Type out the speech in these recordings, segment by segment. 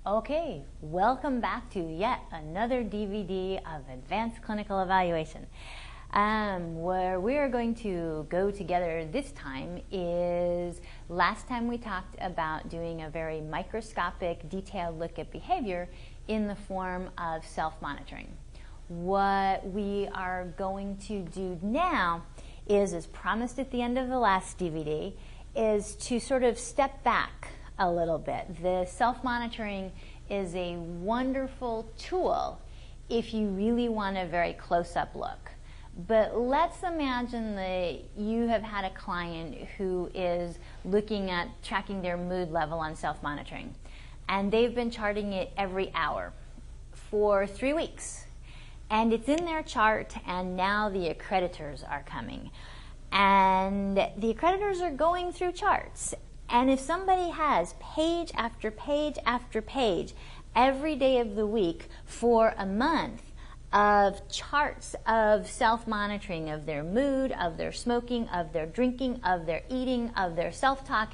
Okay, welcome back to yet another DVD of Advanced Clinical Evaluation. Where we are going to go together this time is, last time we talked about doing a very microscopic, detailed look at behavior in the form of self-monitoring. What we are going to do now is, as promised at the end of the last DVD, is to sort of step back a little bit. The self-monitoring is a wonderful tool if you really want a very close-up look. But let's imagine that you have had a client who is looking at tracking their mood level on self-monitoring, and they've been charting it every hour for 3 weeks. And it's in their chart, and now the accreditors are coming. And the accreditors are going through charts. And if somebody has page after page after page every day of the week for a month of charts of self-monitoring of their mood, of their smoking, of their drinking, of their eating, of their self-talk,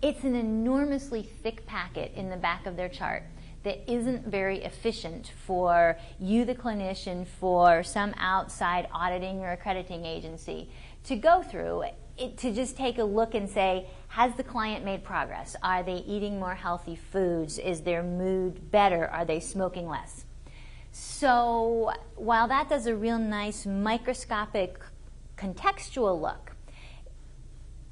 it's an enormously thick packet in the back of their chart that isn't very efficient for you, the clinician, for some outside auditing or accrediting agency to go through. To just take a look and say, has the client made progress? Are they eating more healthy foods? Is their mood better? Are they smoking less? So while that does a real nice microscopic contextual look,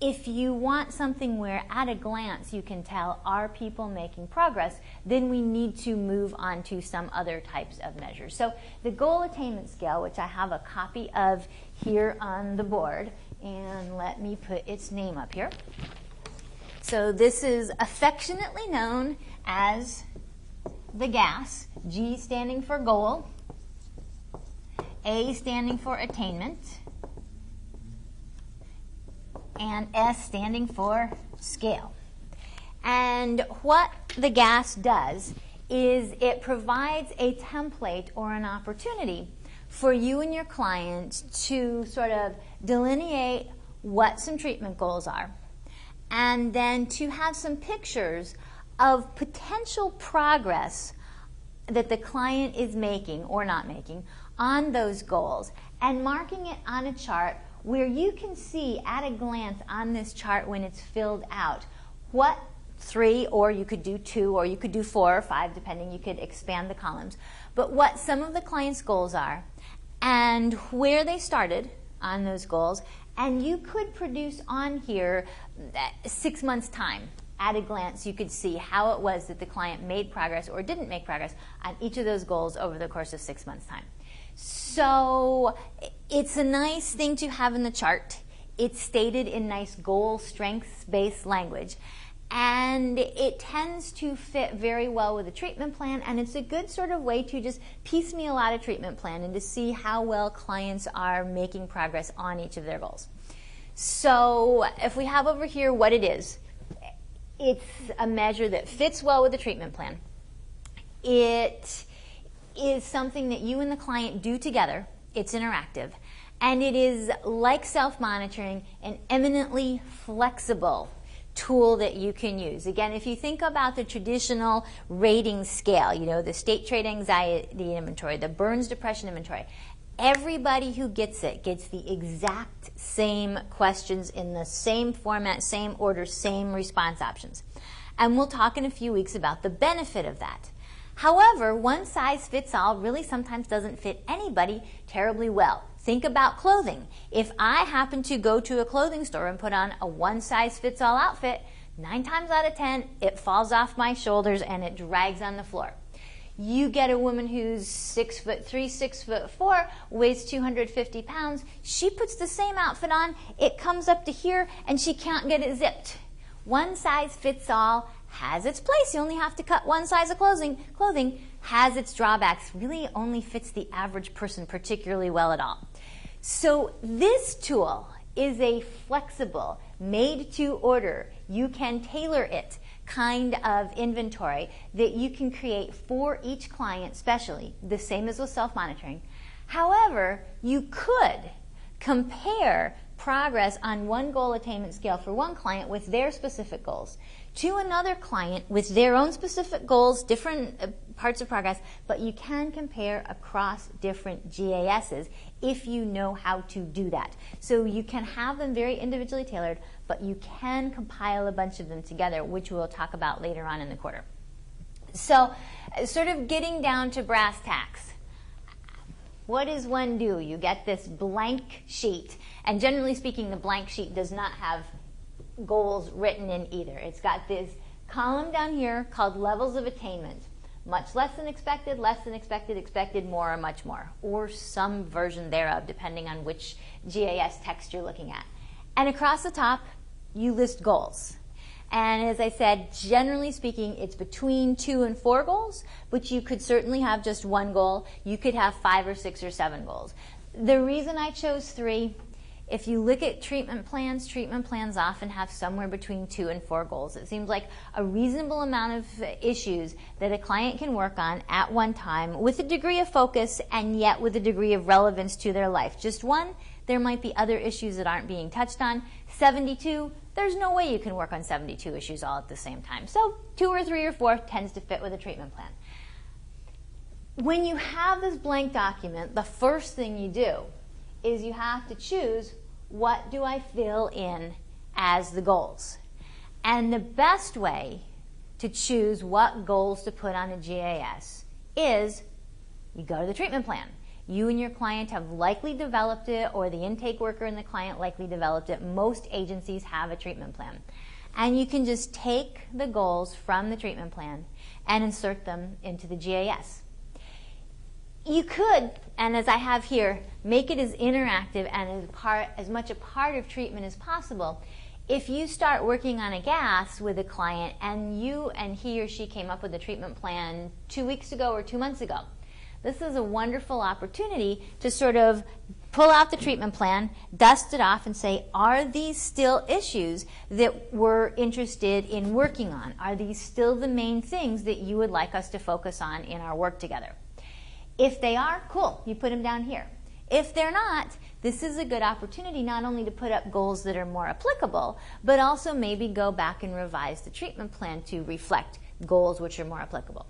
if you want something where at a glance you can tell, are people making progress, then we need to move on to some other types of measures. So the goal attainment scale, which I have a copy of here on the board, and let me put its name up here. So this is affectionately known as the GAS, G standing for goal, A standing for attainment, and S standing for scale. And what the GAS does is it provides a template or an opportunity for you and your client to sort of delineate what some treatment goals are, and then to have some pictures of potential progress that the client is making or not making on those goals, and marking it on a chart where you can see at a glance on this chart when it's filled out what 3, or you could do 2, or you could do 4 or 5, depending, you could expand the columns, but what some of the client's goals are and where they started on those goals. And you could produce on here 6 months' time. At a glance, you could see how it was that the client made progress or didn't make progress on each of those goals over the course of 6 months' time. So it's a nice thing to have in the chart. It's stated in nice goal strengths-based language. And it tends to fit very well with a treatment plan, and it's a good sort of way to just piecemeal out a treatment plan and to see how well clients are making progress on each of their goals. So if we have over here what it is, it's a measure that fits well with the treatment plan. It is something that you and the client do together. It's interactive. And it is, like self-monitoring, an eminently flexible tool that you can use. Again, if you think about the traditional rating scale, you know, the state trait anxiety inventory, the Burns depression inventory, everybody who gets it gets the exact same questions in the same format, same order, same response options. And we'll talk in a few weeks about the benefit of that. However, one size fits all really sometimes doesn't fit anybody terribly well. Think about clothing. If I happen to go to a clothing store and put on a one-size-fits-all outfit, 9 times out of 10, it falls off my shoulders and it drags on the floor. You get a woman who's 6'3", 6'4", weighs 250 pounds. She puts the same outfit on. It comes up to here, and she can't get it zipped. One size fits all has its place. You only have to cut one size of clothing has its drawbacks. Really only fits the average person particularly well at all. So this tool is a flexible, made-to-order, you can tailor it kind of inventory that you can create for each client specially, the same as with self-monitoring. However, you could compare progress on one goal attainment scale for one client with their specific goals to another client with their own specific goals, different parts of progress, but you can compare across different GASs if you know how to do that. So you can have them very individually tailored, but you can compile a bunch of them together, which we'll talk about later on in the quarter. So sort of getting down to brass tacks. What does one do? You get this blank sheet, and generally speaking, the blank sheet does not have goals written in either. It's got this column down here called levels of attainment. Much less than expected, expected more, or much more, or some version thereof, depending on which GAS text you're looking at. And across the top, you list goals. And as I said, generally speaking, it's between 2 and 4 goals, but you could certainly have just 1 goal. You could have 5 or 6 or 7 goals. The reason I chose 3, if you look at treatment plans often have somewhere between 2 and 4 goals. It seems like a reasonable amount of issues that a client can work on at one time with a degree of focus and yet with a degree of relevance to their life. Just 1, there might be other issues that aren't being touched on. 72, there's no way you can work on 72 issues all at the same time. So 2 or 3 or 4 tends to fit with a treatment plan. When you have this blank document, the first thing you do is you have to choose, what do I fill in as the goals? And the best way to choose what goals to put on a GAS is you go to the treatment plan. You and your client have likely developed it, or the intake worker and the client likely developed it. Most agencies have a treatment plan. And you can just take the goals from the treatment plan and insert them into the GAS. You could, and as I have here, make it as interactive and as much a part of treatment as possible. If you start working on a GAS with a client and he or she came up with a treatment plan 2 weeks ago or 2 months ago, this is a wonderful opportunity to sort of pull out the treatment plan, dust it off, and say, are these still issues that we're interested in working on? Are these still the main things that you would like us to focus on in our work together? If they are, cool, you put them down here. If they're not, this is a good opportunity not only to put up goals that are more applicable, but also maybe go back and revise the treatment plan to reflect goals which are more applicable.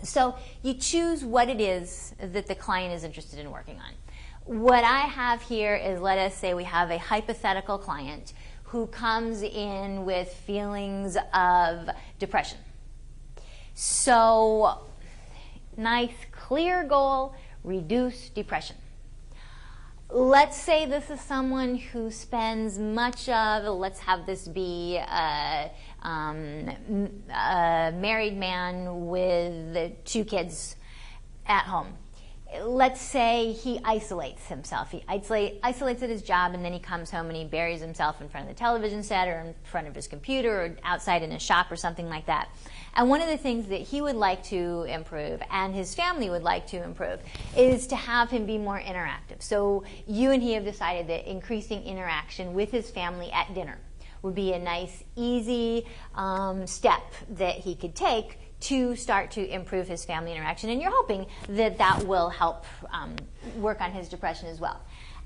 So you choose what it is that the client is interested in working on. What I have here is, let us say we have a hypothetical client who comes in with feelings of depression. So, nice, clear goal, reduce depression. Let's say this is someone who spends much of, let's have this be a married man with 2 kids at home. Let's say he isolates himself. He isolates at his job, and then he comes home and he buries himself in front of the television set or in front of his computer or outside in a shop or something like that. And one of the things that he would like to improve and his family would like to improve is to have him be more interactive. So you and he have decided that increasing interaction with his family at dinner would be a nice, easy step that he could take to start to improve his family interaction. And you're hoping that that will help work on his depression as well.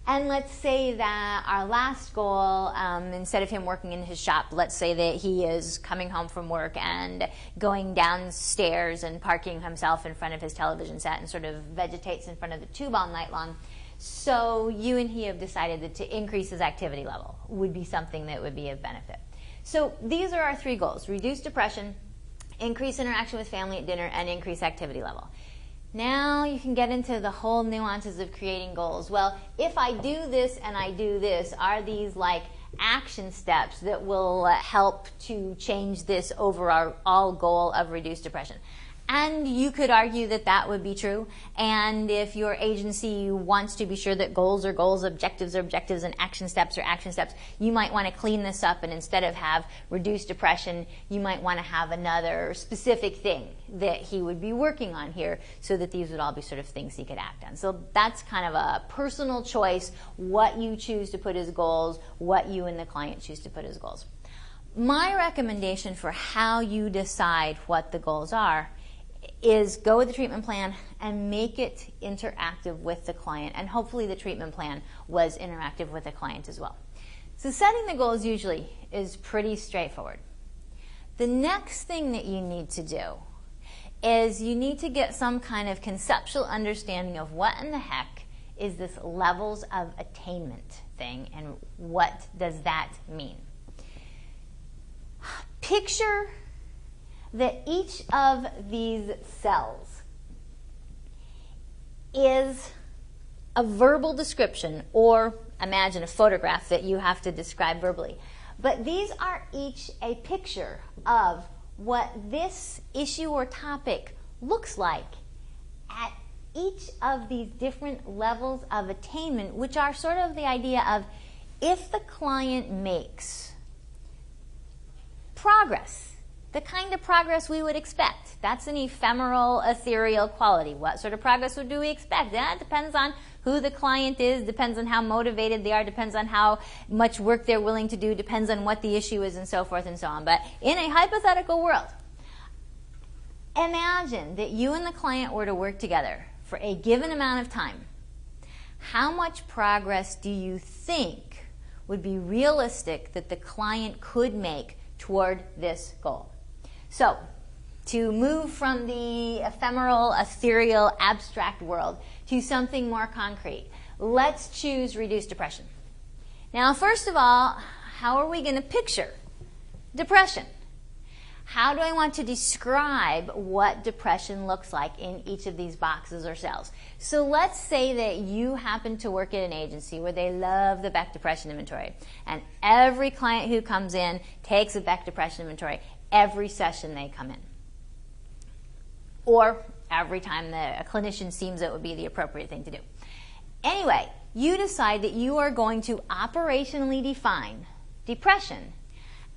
And let's say that our last goal, instead of him working in his shop, let's say that he is coming home from work and going downstairs and parking himself in front of his television set and sort of vegetates in front of the tube all night long. So you and he have decided that to increase his activity level would be something that would be of benefit. So these are our 3 goals: reduce depression, increase interaction with family at dinner, and increase activity level. Now you can get into the whole nuances of creating goals. Well, if I do this and I do this, are these like action steps that will help to change this overall goal of reduced depression? And you could argue that that would be true. And if your agency wants to be sure that goals are goals, objectives are objectives, and action steps are action steps, you might want to clean this up, and instead of have reduced depression, you might want to have another specific thing that he would be working on here, so that these would all be sort of things he could act on. So that's kind of a personal choice, what you choose to put as goals, what you and the client choose to put as goals. My recommendation for how you decide what the goals are is go with the treatment plan and make it interactive with the client. And hopefully the treatment plan was interactive with the client as well. So setting the goals usually is pretty straightforward. The next thing that you need to do is you need to get some kind of conceptual understanding of what in the heck is this levels of attainment thing and what does that mean. Picture that each of these cells is a verbal description, or imagine a photograph that you have to describe verbally. But these are each a picture of what this issue or topic looks like at each of these different levels of attainment, which are sort of the idea of if the client makes progress, the kind of progress we would expect. That's an ephemeral, ethereal quality. What sort of progress do we expect? That depends on who the client is, depends on how motivated they are, depends on how much work they're willing to do, depends on what the issue is, and so forth and so on. But in a hypothetical world, imagine that you and the client were to work together for a given amount of time. How much progress do you think would be realistic that the client could make toward this goal? So, to move from the ephemeral, ethereal, abstract world to something more concrete, let's choose reduced depression. Now, first of all, how are we going to picture depression? How do I want to describe what depression looks like in each of these boxes or cells? So let's say that you happen to work at an agency where they love the Beck Depression Inventory, and every client who comes in takes a Beck Depression Inventory every session they come in. Or every time a clinician seems it would be the appropriate thing to do. Anyway, you decide that you are going to operationally define depression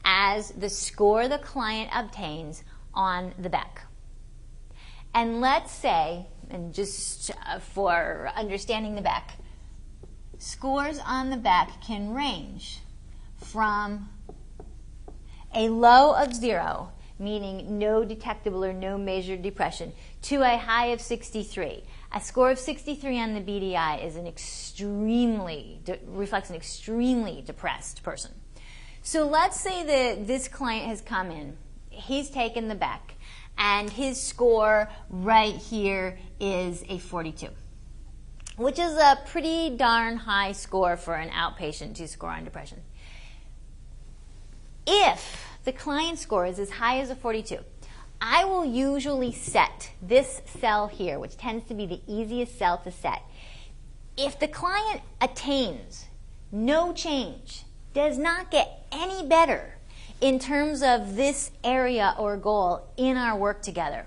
as the score the client obtains on the Beck. And let's say, and just for understanding the Beck, scores on the Beck can range from a low of 0, meaning no detectable or no measured depression, to a high of 63. A score of 63 on the BDI is reflects an extremely depressed person. So let's say that this client has come in, he's taken the Beck, and his score right here is a 42, which is a pretty darn high score for an outpatient to score on depression. If the client score is as high as a 42, I will usually set this cell here, which tends to be the easiest cell to set. If the client attains no change, does not get any better in terms of this area or goal in our work together,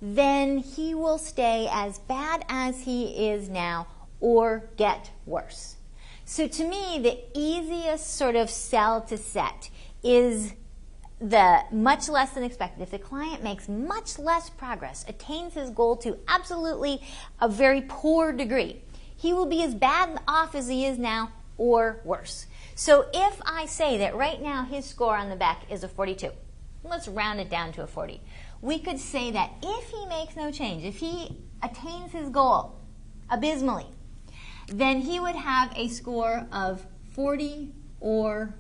then he will stay as bad as he is now or get worse. So to me, the easiest sort of cell to set is the much less than expected. If the client makes much less progress, attains his goal to absolutely a very poor degree, he will be as bad off as he is now or worse. So if I say that right now his score on the Beck is a 42, let's round it down to a 40. We could say that if he makes no change, if he attains his goal abysmally, then he would have a score of 40 or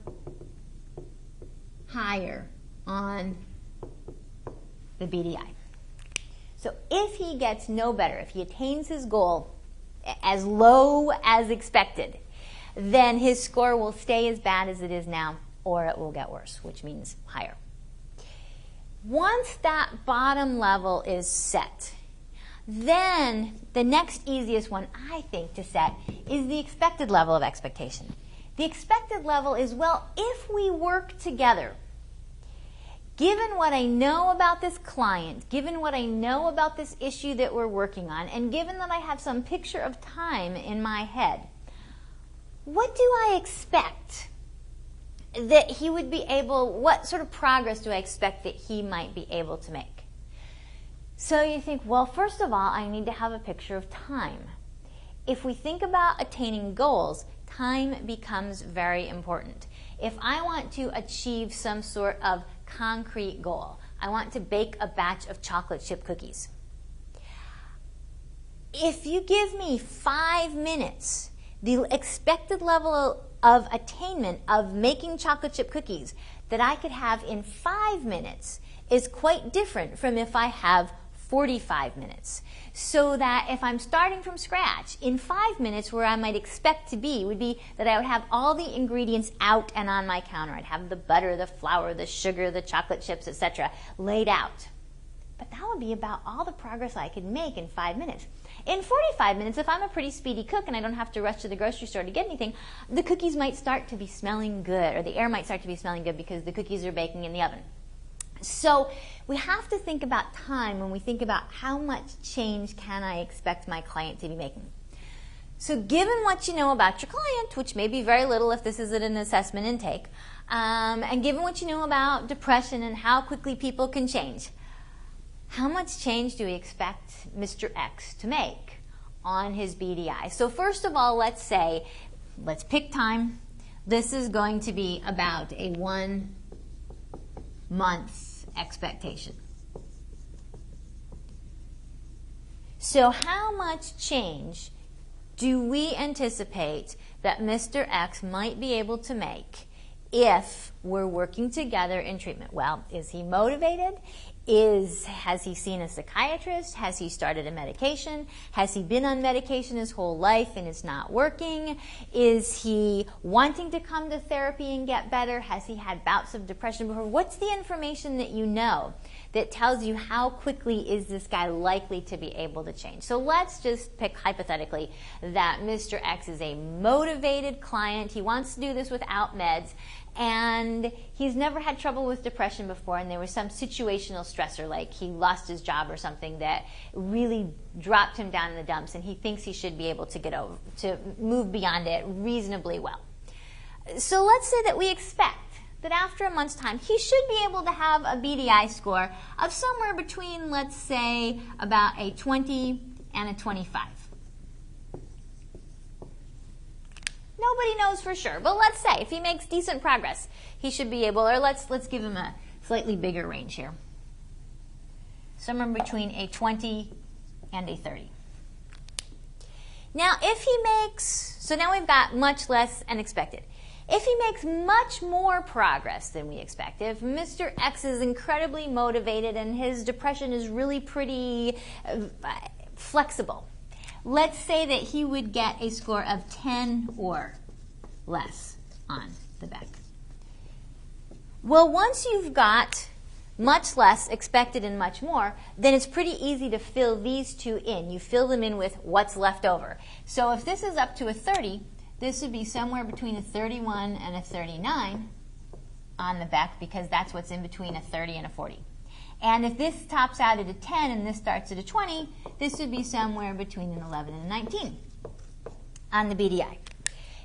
higher on the BDI. So if he gets no better, if he attains his goal as low as expected, then his score will stay as bad as it is now, or it will get worse, which means higher. Once that bottom level is set, then the next easiest one, I think, to set is the expected level of expectation. The expected level is, well, if we work together, given what I know about this client, given what I know about this issue that we're working on, and given that I have some picture of time in my head, what do I expect that he would be able, what sort of progress do I expect that he might be able to make? So you think, well, first of all, I need to have a picture of time. If we think about attaining goals, time becomes very important. If I want to achieve some sort of concrete goal, I want to bake a batch of chocolate chip cookies. If you give me 5 minutes, the expected level of attainment of making chocolate chip cookies that I could have in 5 minutes is quite different from if I have 45 minutes. So that if I'm starting from scratch, in 5 minutes where I might expect to be would be that I would have all the ingredients out and on my counter. I'd have the butter, the flour, the sugar, the chocolate chips, etc. laid out. But that would be about all the progress I could make in 5 minutes. In 45 minutes, if I'm a pretty speedy cook and I don't have to rush to the grocery store to get anything, the cookies might start to be smelling good, or the air might start to be smelling good because the cookies are baking in the oven. So we have to think about time when we think about how much change can I expect my client to be making. So given what you know about your client, which may be very little if this is an assessment intake, and given what you know about depression and how quickly people can change, how much change do we expect Mr. X to make on his BDI? So first of all, let's pick time. This is going to be about a 1 month expectation. So how much change do we anticipate that Mr. X might be able to make if we're working together in treatment? Well, is he motivated? Has he seen a psychiatrist? Has he started a medication? Has he been on medication his whole life and it's not working? Is he wanting to come to therapy and get better? Has he had bouts of depression before? What's the information that you know that tells you how quickly is this guy likely to be able to change? So let's just pick hypothetically that Mr. X is a motivated client. He wants to do this without meds, and he's never had trouble with depression before, and there was some situational stressor, like he lost his job or something that really dropped him down in the dumps, and he thinks he should be able to move beyond it reasonably well. So let's say that we expect that after a month's time, he should be able to have a BDI score of somewhere between, let's say, about a 20 and a 25. Nobody knows for sure, but let's say if he makes decent progress, he should be able, or let's give him a slightly bigger range here. Somewhere between a 20 and a 30. Now, if he makes, so now we've got much less than expected. If he makes much more progress than we expect, if Mr. X is incredibly motivated and his depression is really pretty flexible, let's say that he would get a score of 10 or less on the BEC. Well, once you've got much less expected and much more, then it's pretty easy to fill these two in. You fill them in with what's left over. So if this is up to a 30, this would be somewhere between a 31 and a 39 on the BEC, because that's what's in between a 30 and a 40. And if this tops out at a 10 and this starts at a 20, this would be somewhere between an 11 and a 19 on the BDI.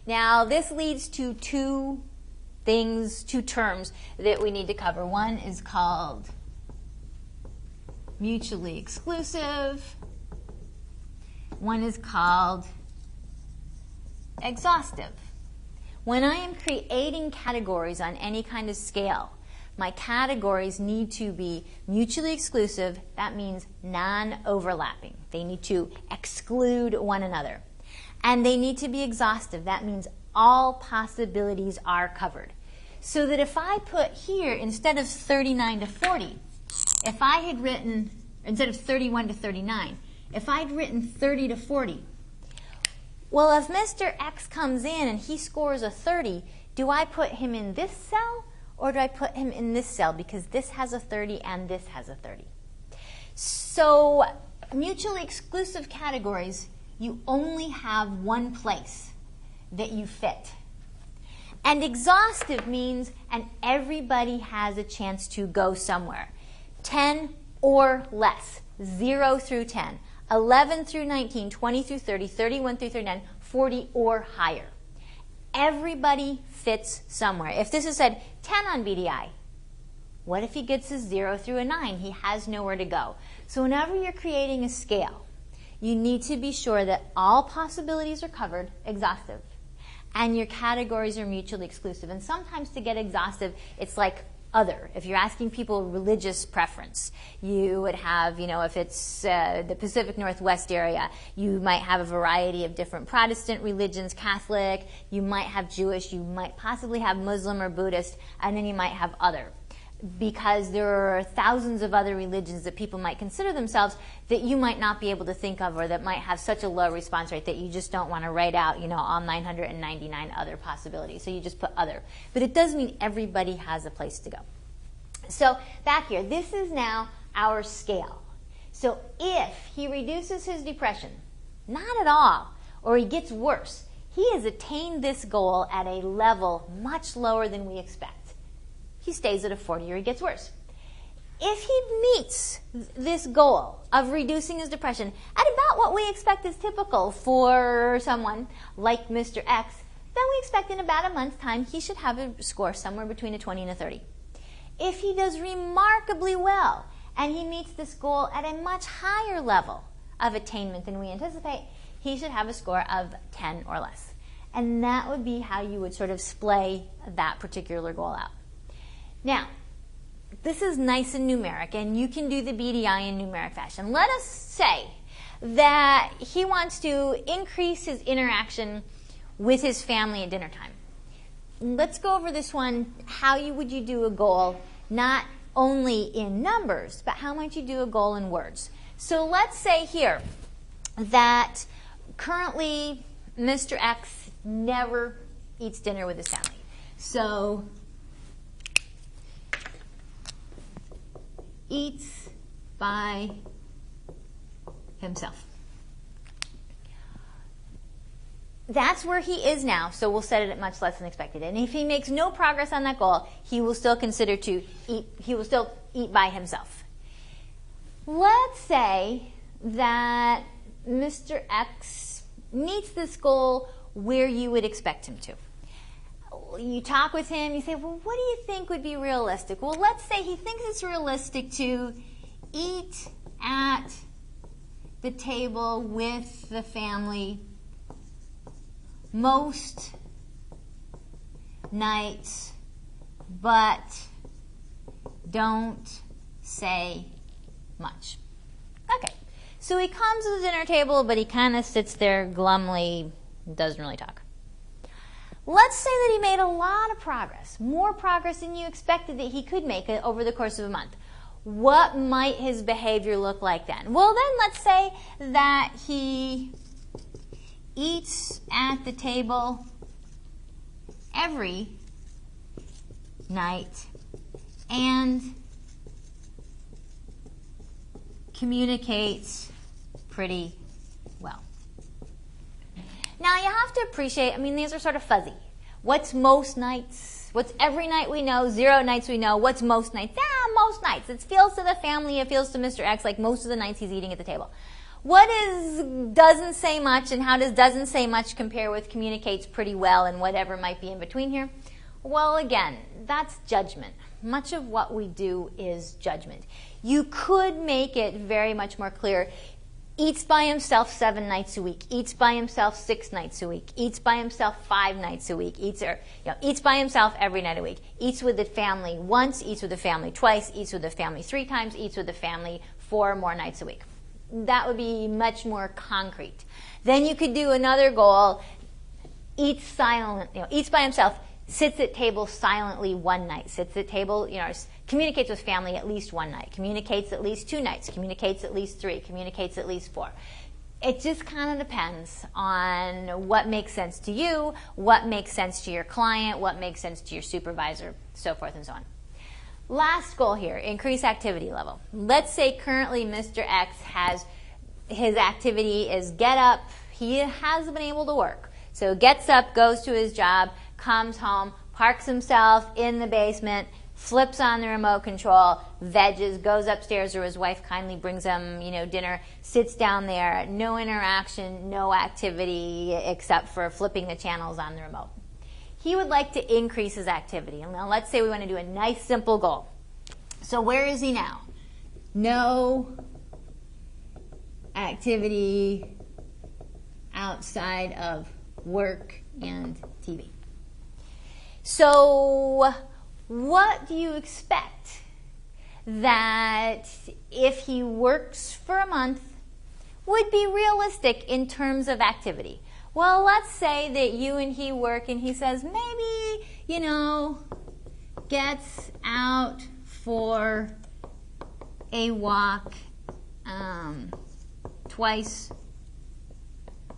Now, this leads to two terms that we need to cover. One is called mutually exclusive. One is called exhaustive. When I am creating categories on any kind of scale, my categories need to be mutually exclusive. That means non-overlapping. They need to exclude one another. And they need to be exhaustive. That means all possibilities are covered. So that if I put here, instead of 39 to 40, if I had written, instead of 31 to 39, if I'd written 30 to 40, well, if Mr. X comes in and he scores a 30, do I put him in this cell or do I put him in this cell, because this has a 30 and this has a 30? So mutually exclusive categories, you only have one place that you fit. And exhaustive means, and everybody has a chance to go somewhere. 10 or less, 0 through 10. 11 through 19, 20 through 30, 31 through 39, 40 or higher. Everybody fits somewhere. If this is said 10 on BDI, what if he gets a 0 through a 9? He has nowhere to go. So whenever you're creating a scale, you need to be sure that all possibilities are covered, exhaustive, and your categories are mutually exclusive. And sometimes to get exhaustive, it's like other. If you're asking people religious preference, you would have, if it's the Pacific Northwest area, you might have a variety of different Protestant religions, Catholic, you might have Jewish, you might possibly have Muslim or Buddhist, and then you might have other. Because there are thousands of other religions that people might consider themselves that you might not be able to think of, or that might have such a low response rate that you just don't want to write out, all 999 other possibilities. So you just put other. But it does mean everybody has a place to go. So back here, this is now our scale. So if he reduces his depression, not at all, or he gets worse, he has attained this goal at a level much lower than we expect. He stays at a 40 or he gets worse. If he meets this goal of reducing his depression at about what we expect is typical for someone like Mr. X, then we expect in about a month's time he should have a score somewhere between a 20 and a 30. If he does remarkably well and he meets this goal at a much higher level of attainment than we anticipate, he should have a score of 10 or less. And that would be how you would sort of splay that particular goal out. Now, this is nice and numeric, and you can do the BDI in numeric fashion. Let us say that he wants to increase his interaction with his family at dinner time. Let's go over this one. How would you do a goal, not only in numbers, but how might you do a goal in words? So let's say here that currently Mr. X never eats dinner with his family. So eats by himself. That's where he is now, so we'll set it at much less than expected. And if he makes no progress on that goal, he will still consider to eat, he will still eat by himself. Let's say that Mr. X meets this goal where you would expect him to. You talk with him, you say, well, what do you think would be realistic? Well, let's say he thinks it's realistic to eat at the table with the family most nights, but don't say much. Okay, so he comes to the dinner table, but he kind of sits there glumly, doesn't really talk. Let's say that he made a lot of progress, more progress than you expected that he could make over the course of a month. What might his behavior look like then? Well, then let's say that he eats at the table every night and communicates pretty well. Now, you have to appreciate, these are sort of fuzzy. What's most nights? What's every night we know? 0 nights we know. What's most nights? Most nights. It feels to the family, it feels to Mr. X like most of the nights he's eating at the table. What is doesn't say much, and how does doesn't say much compare with communicates pretty well and whatever might be in between here? Well, again, that's judgment. Much of what we do is judgment. You could make it very much more clear. Eats by himself 7 nights a week, eats by himself 6 nights a week, eats by himself 5 nights a week, eats by himself every night a week, eats with the family once, eats with the family twice, eats with the family 3 times, eats with the family 4 more nights a week. That would be much more concrete. Then you could do another goal, eats by himself, sits at table silently 1 night, sits at table, communicates with family at least 1 night, communicates at least 2 nights, communicates at least 3, communicates at least 4. It just kind of depends on what makes sense to you, what makes sense to your client, what makes sense to your supervisor, so forth and so on. Last goal here, increase activity level. Let's say currently Mr. X has, his activity is get up, he hasn't been able to work. So gets up, goes to his job, comes home, parks himself in the basement, flips on the remote control, veggies, goes upstairs, or his wife kindly brings him, dinner, sits down there, no interaction, no activity except for flipping the channels on the remote. He would like to increase his activity. And now let's say we want to do a nice simple goal. So where is he now? No activity outside of work and TV. So what do you expect that if he works for a month would be realistic in terms of activity? Well, let's say that you and he work and he says maybe, gets out for a walk twice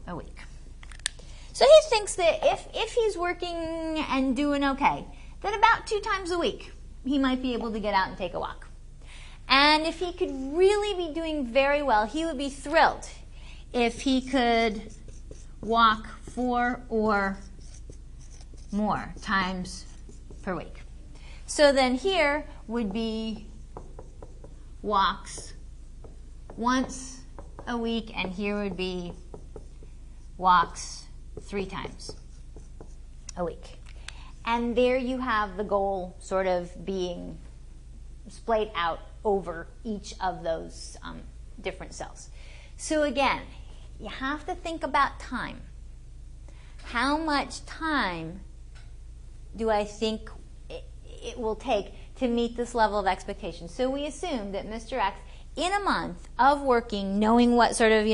a week. So he thinks that if he's working and doing okay, that about 2 times a week he might be able to get out and take a walk. And if he could really be doing very well, he would be thrilled if he could walk 4 or more times per week. So then here would be walks once a week, and here would be walks 3 times a week. And there you have the goal sort of being splayed out over each of those different cells. So again, you have to think about time. How much time do I think it will take to meet this level of expectation? So we assume that Mr. X, in a month of working, knowing what sort of,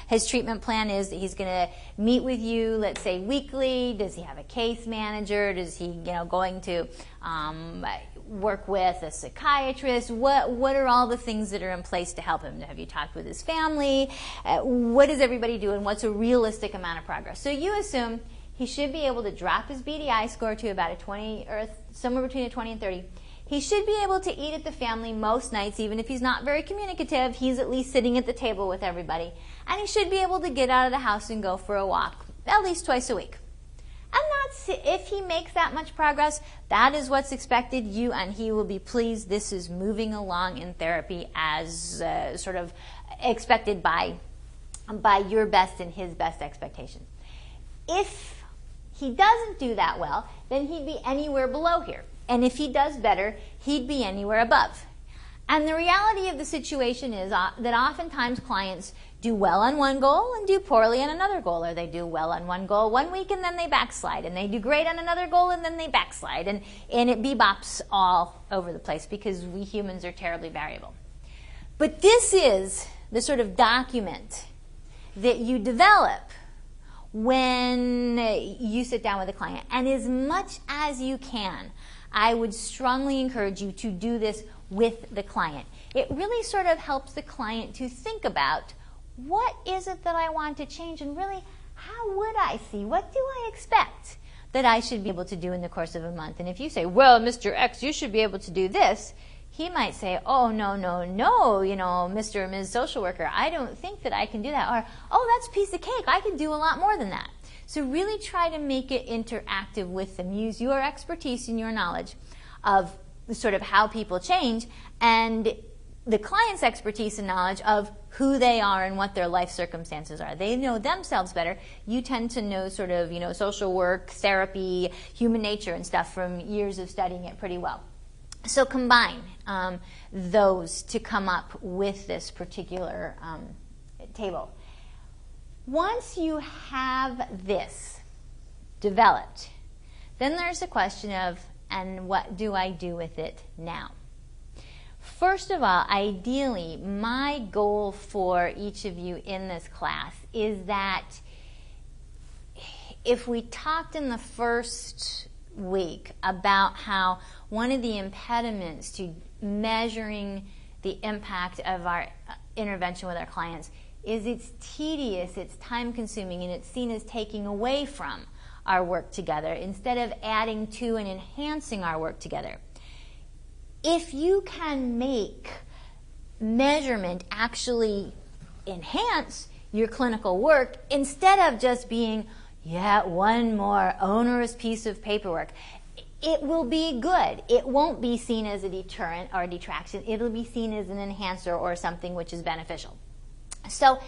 his treatment plan is, that he's going to meet with you, let's say weekly. Does he have a case manager? Does he, going to work with a psychiatrist? What are all the things that are in place to help him? Have you talked with his family? What does everybody do, and what's a realistic amount of progress? So you assume he should be able to drop his BDI score to about a 20, or somewhere between a 20 and 30. He should be able to eat at the family most nights, even if he's not very communicative. He's at least sitting at the table with everybody. And he should be able to get out of the house and go for a walk at least twice a week. And if he makes that much progress, that is what's expected. You and he will be pleased. This is moving along in therapy as sort of expected by your best and his best expectation. If he doesn't do that well, then he'd be anywhere below here. And if he does better, he'd be anywhere above. And the reality of the situation is that oftentimes clients do well on one goal and do poorly on another goal, or they do well on one goal 1 week and then they backslide, and they do great on another goal and then they backslide, and it bebops all over the place because we humans are terribly variable. But this is the sort of document that you develop when you sit down with a client. And as much as you can, I would strongly encourage you to do this with the client. It really sort of helps the client to think about, what is it that I want to change, and really, how would I see? What do I expect that I should be able to do in the course of a month? And if you say, well, Mr. X, you should be able to do this, he might say, oh, no, Mr. or Ms. Social Worker, I don't think that I can do that. Or, oh, that's a piece of cake. I can do a lot more than that. So really try to make it interactive with them. Use your expertise and your knowledge of sort of how people change, and the client's expertise and knowledge of who they are and what their life circumstances are. They know themselves better. You tend to know sort of, social work, therapy, human nature and stuff from years of studying it pretty well. So combine those to come up with this particular table. Once you have this developed, then there's a question of, and what do I do with it now? First of all, ideally, my goal for each of you in this class is that if we talked in the first week about how one of the impediments to measuring the impact of our intervention with our clients is it's tedious, it's time-consuming, and it's seen as taking away from our work together instead of adding to and enhancing our work together. If you can make measurement actually enhance your clinical work instead of just being, one more onerous piece of paperwork, it will be good. It won't be seen as a deterrent or a detraction. It'll be seen as an enhancer or something which is beneficial. So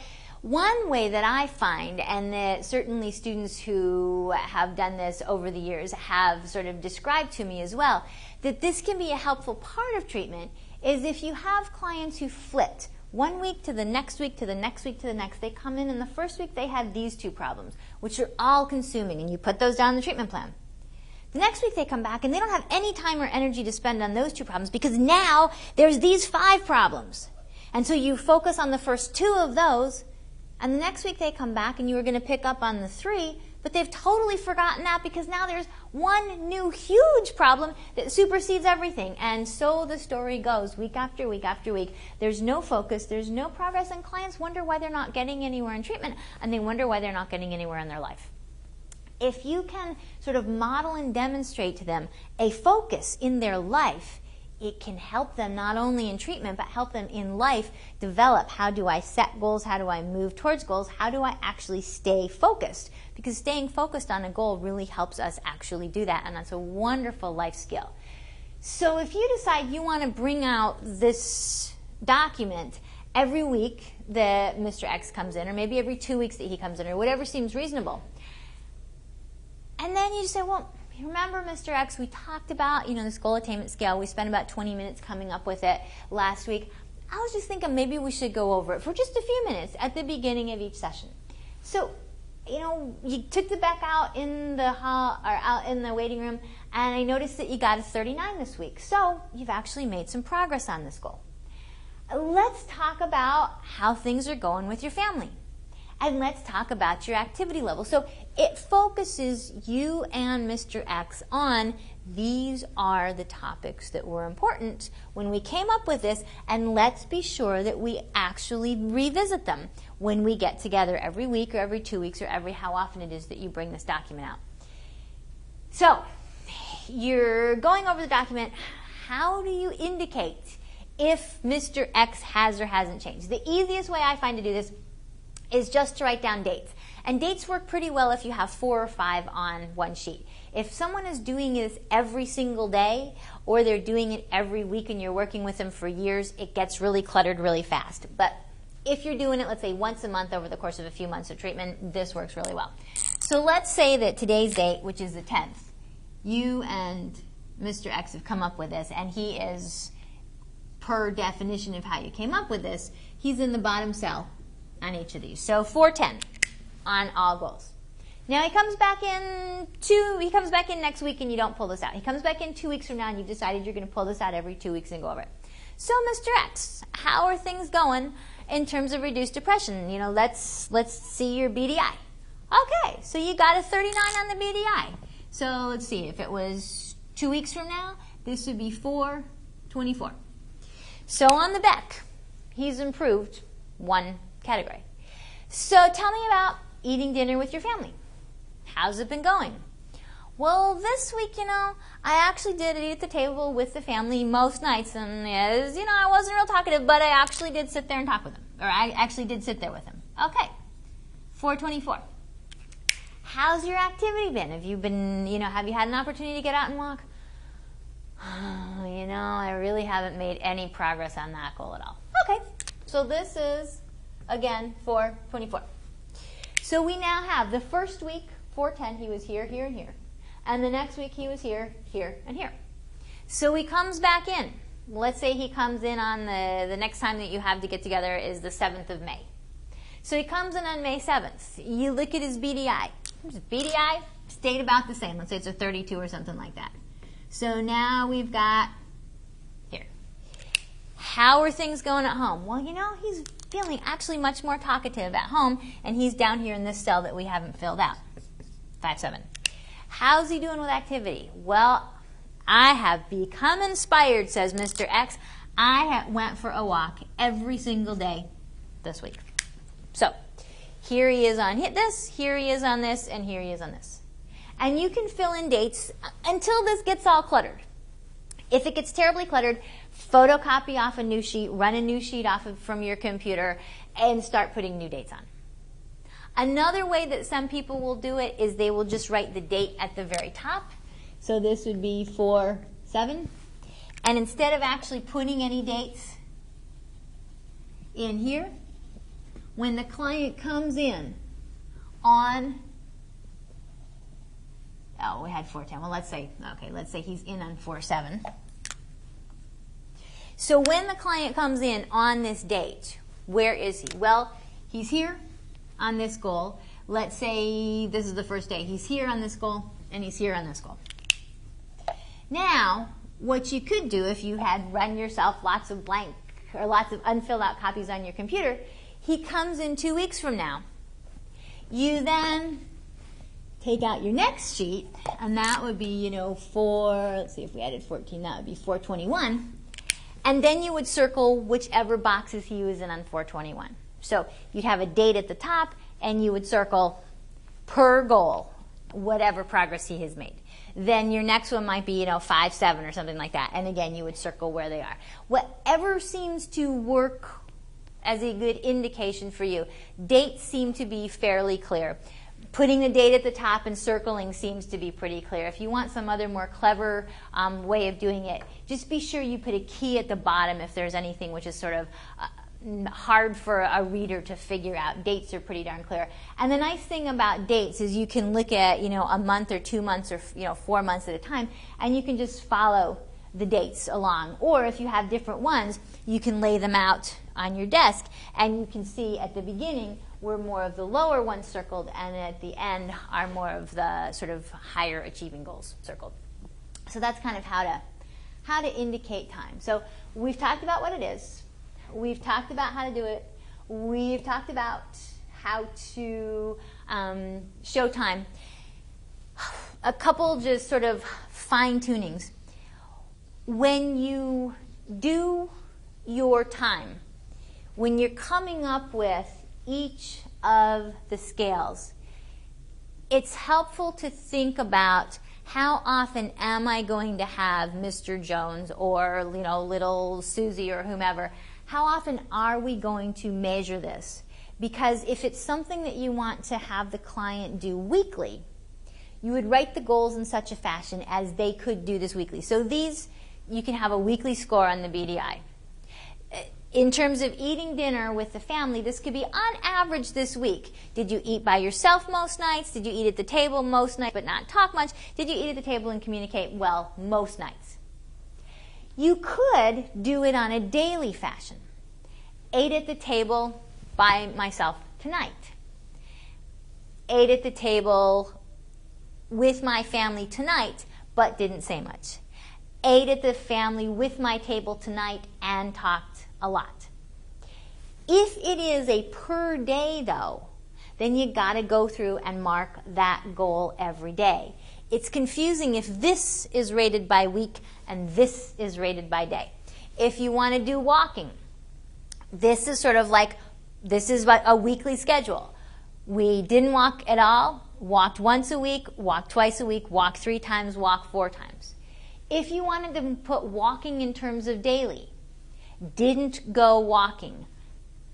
one way that I find, and that certainly students who have done this over the years have sort of described to me as well, that this can be a helpful part of treatment, is if you have clients who flipped 1 week to the next week to the next week to the next. They come in the first week they had these 2 problems, which are all consuming, and you put those down in the treatment plan. Next week they come back and they don't have any time or energy to spend on those 2 problems because now there's these 5 problems. And so you focus on the first 2 of those, and the next week they come back and you were going to pick up on the 3, but they've totally forgotten that because now there's one new huge problem that supersedes everything. And so the story goes week after week after week. There's no focus, there's no progress, and clients wonder why they're not getting anywhere in treatment, and they wonder why they're not getting anywhere in their life. If you can sort of model and demonstrate to them a focus in their life, it can help them not only in treatment, but help them in life develop. How do I set goals? How do I move towards goals? How do I actually stay focused? Because staying focused on a goal really helps us actually do that, and that's a wonderful life skill. So if you decide you want to bring out this document every week that Mr. X comes in, or maybe every 2 weeks that he comes in, or whatever seems reasonable, and then you just say, well, remember, Mr. X, we talked about, this goal attainment scale. We spent about 20 minutes coming up with it last week. I was just thinking maybe we should go over it for just a few minutes at the beginning of each session. So, you took the back out in the hall or out in the waiting room, and I noticed that you got a 39 this week. So you've actually made some progress on this goal. Let's talk about how things are going with your family. And let's talk about your activity level. So it focuses you and Mr. X on these are the topics that were important when we came up with this, and let's be sure that we actually revisit them when we get together every week or every 2 weeks or every how often it is that you bring this document out. So you're going over the document. How do you indicate if Mr. X has or hasn't changed? The easiest way I find to do this is just to write down dates. And dates work pretty well if you have 4 or 5 on one sheet. If someone is doing this every single day, or they're doing it every week and you're working with them for years, it gets really cluttered really fast. But if you're doing it, let's say, once a month over the course of a few months of treatment, this works really well. So let's say that today's date, which is the 10th, you and Mr. X have come up with this, and he is, per definition of how you came up with this, he's in the bottom cell on each of these. So 410 on all goals. Now he comes back in next week and you don't pull this out. He comes back in 2 weeks from now and you've decided you're going to pull this out every 2 weeks and go over it. So Mr. X, how are things going in terms of reduced depression? Let's see your BDI. Okay, so you got a 39 on the BDI. So let's see, if it was 2 weeks from now, this would be 424. So on the back, he's improved 1 category. So tell me about eating dinner with your family. How's it been going? Well, this week, I actually did eat at the table with the family most nights, and I wasn't real talkative, but I actually did sit there and talk with them, or I actually did sit there with them. Okay, 424. How's your activity been? Have you been, have you had an opportunity to get out and walk? I really haven't made any progress on that goal at all. Okay, so this is, again, 424. So we now have the first week, 410, he was here, here, and here. And the next week he was here, here, and here. So he comes back in. Let's say he comes in on the next time that you have to get together is the 7th of May. So he comes in on May 7th. You look at his BDI. His BDI stayed about the same. Let's say it's a 32 or something like that. So now we've got here. How are things going at home? Well, he's feeling actually much more talkative at home, and he's down here in this cell that we haven't filled out, 5-7. How's he doing with activity? Well, I have become inspired, says Mr. X. I went for a walk every single day this week. So here he is on this, here he is on this, and here he is on this. And you can fill in dates until this gets all cluttered. If it gets terribly cluttered, photocopy off a new sheet, run a new sheet off from your computer, and start putting new dates on. Another way that some people will do it is they will just write the date at the very top. So this would be 4/7. And instead of actually putting any dates in here, when the client comes in on, we had 410. Well, let's say he's in on 4/7. So when the client comes in on this date, where is he? Well, he's here on this goal. Let's say this is the first day. He's here on this goal, and he's here on this goal. Now, what you could do if you had run yourself lots of blank or lots of unfilled out copies on your computer, he comes in 2 weeks from now. You then take out your next sheet, and that would be, let's see if we added 14, that would be 421. And then you would circle whichever boxes he was in on 421. So you'd have a date at the top, and you would circle per goal, whatever progress he has made. Then your next one might be, 5-7 or something like that. And again, you would circle where they are. Whatever seems to work as a good indication for you. Dates seem to be fairly clear. Putting the date at the top and circling seems to be pretty clear. If you want some other more clever way of doing it, just be sure you put a key at the bottom if there's anything which is sort of hard for a reader to figure out. Dates are pretty darn clear. And the nice thing about dates is you can look at, a month or 2 months or 4 months at a time, and you can just follow the dates along. Or if you have different ones, you can lay them out on your desk, and you can see at the beginning were more of the lower ones circled, and at the end are more of the sort of higher achieving goals circled. So that's kind of how to indicate time. So we've talked about what it is. We've talked about how to do it. We've talked about how to show time. A couple just sort of fine-tunings. When you do your time, when you're coming up with each of the scales, it's helpful to think about how often am I going to have Mr. Jones or little Susie or whomever. How often are we going to measure this? Because if it's something that you want to have the client do weekly, you would write the goals in such a fashion as they could do this weekly. So these, you can have a weekly score on the BDI. In terms of eating dinner with the family, this could be on average this week. Did you eat by yourself most nights? Did you eat at the table most nights but not talk much? Did you eat at the table and communicate well most nights? You could do it on a daily fashion. Ate at the table by myself tonight. Ate at the table with my family tonight, but didn't say much. Ate at the family with my table tonight and talked a lot. If it is a per day, though, then you got to go through and mark that goal every day. It's confusing if this is rated by week and this is rated by day. If you want to do walking, this is sort of like, this is a weekly schedule. We didn't walk at all, walked once a week, walked twice a week, walked 3 times, walked 4 times. If you wanted to put walking in terms of daily, didn't go walking,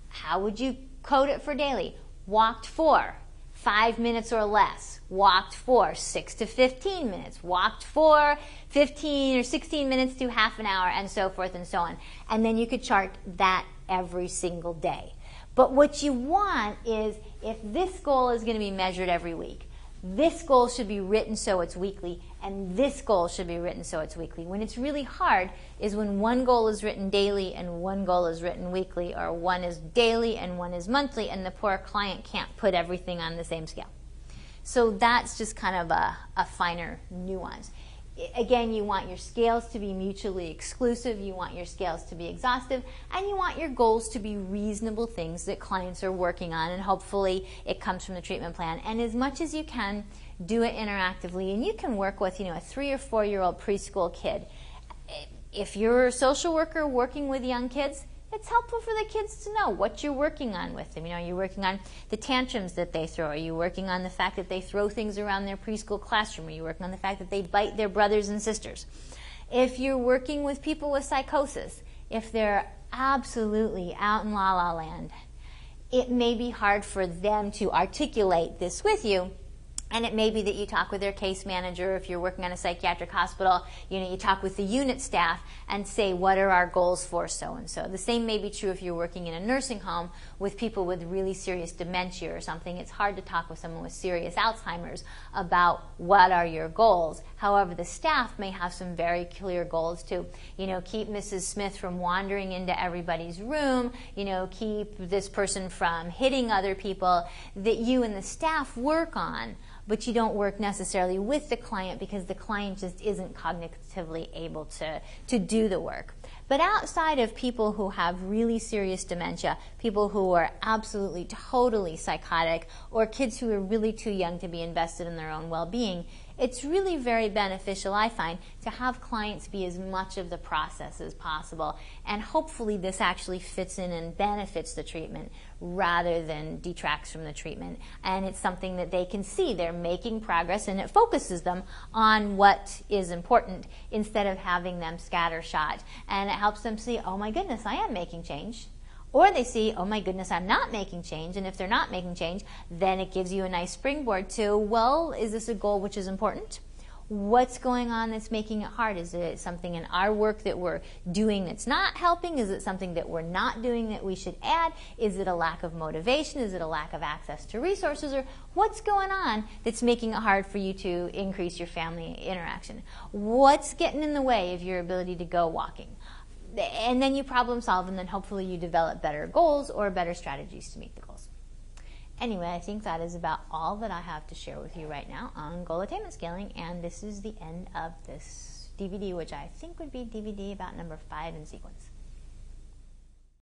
how would you code it for daily? Walked 4, 5 minutes or less. Walked 4, 6 to 15 minutes. Walked 4, 15 or 16 minutes to half an hour, and so forth and so on. And then you could chart that every single day. But what you want is, if this goal is going to be measured every week, this goal should be written so it's weekly, and this goal should be written so it's weekly. When it's really hard is when one goal is written daily and one goal is written weekly, or one is daily and one is monthly, and the poor client can't put everything on the same scale. So that's just kind of a finer nuance. Again, you want your scales to be mutually exclusive, you want your scales to be exhaustive, and you want your goals to be reasonable things that clients are working on, and hopefully it comes from the treatment plan. And as much as you can, do it interactively. And you can work with, a 3 or 4-year-old preschool kid. If you're a social worker working with young kids, it's helpful for the kids to know what you're working on with them. Are you working on the tantrums that they throw? Are you working on the fact that they throw things around their preschool classroom? Are you working on the fact that they bite their brothers and sisters? If you're working with people with psychosis, if they're absolutely out in la-la land, it may be hard for them to articulate this with you. And it may be that you talk with their case manager. If you're working on a psychiatric hospital, you talk with the unit staff and say, what are our goals for so-and-so? The same may be true if you're working in a nursing home with people with really serious dementia or something. It's hard to talk with someone with serious Alzheimer's about what are your goals. However, the staff may have some very clear goals to, keep Mrs. Smith from wandering into everybody's room, keep this person from hitting other people, that you and the staff work on. but you don't work necessarily with the client because the client just isn't cognitively able to do the work. But outside of people who have really serious dementia, people who are absolutely, totally psychotic, or kids who are really too young to be invested in their own well-being, it's really very beneficial, I find, to have clients be as much of the process as possible. And hopefully this actually fits in and benefits the treatment rather than detracts from the treatment. And it's something that they can see. They're making progress, and it focuses them on what is important instead of having them scattershot. And it helps them see, oh my goodness, I am making change. Or they see, oh my goodness, I'm not making change. And if they're not making change, then it gives you a nice springboard to, well, is this a goal which is important? What's going on that's making it hard? Is it something in our work that we're doing that's not helping? Is it something that we're not doing that we should add? Is it a lack of motivation? Is it a lack of access to resources? Or what's going on that's making it hard for you to increase your family interaction? What's getting in the way of your ability to go walking? And then you problem solve, and then hopefully you develop better goals or better strategies to meet the goals. Anyway, I think that is about all that I have to share with you right now on goal attainment scaling, and this is the end of this DVD, which I think would be DVD about number 5 in sequence.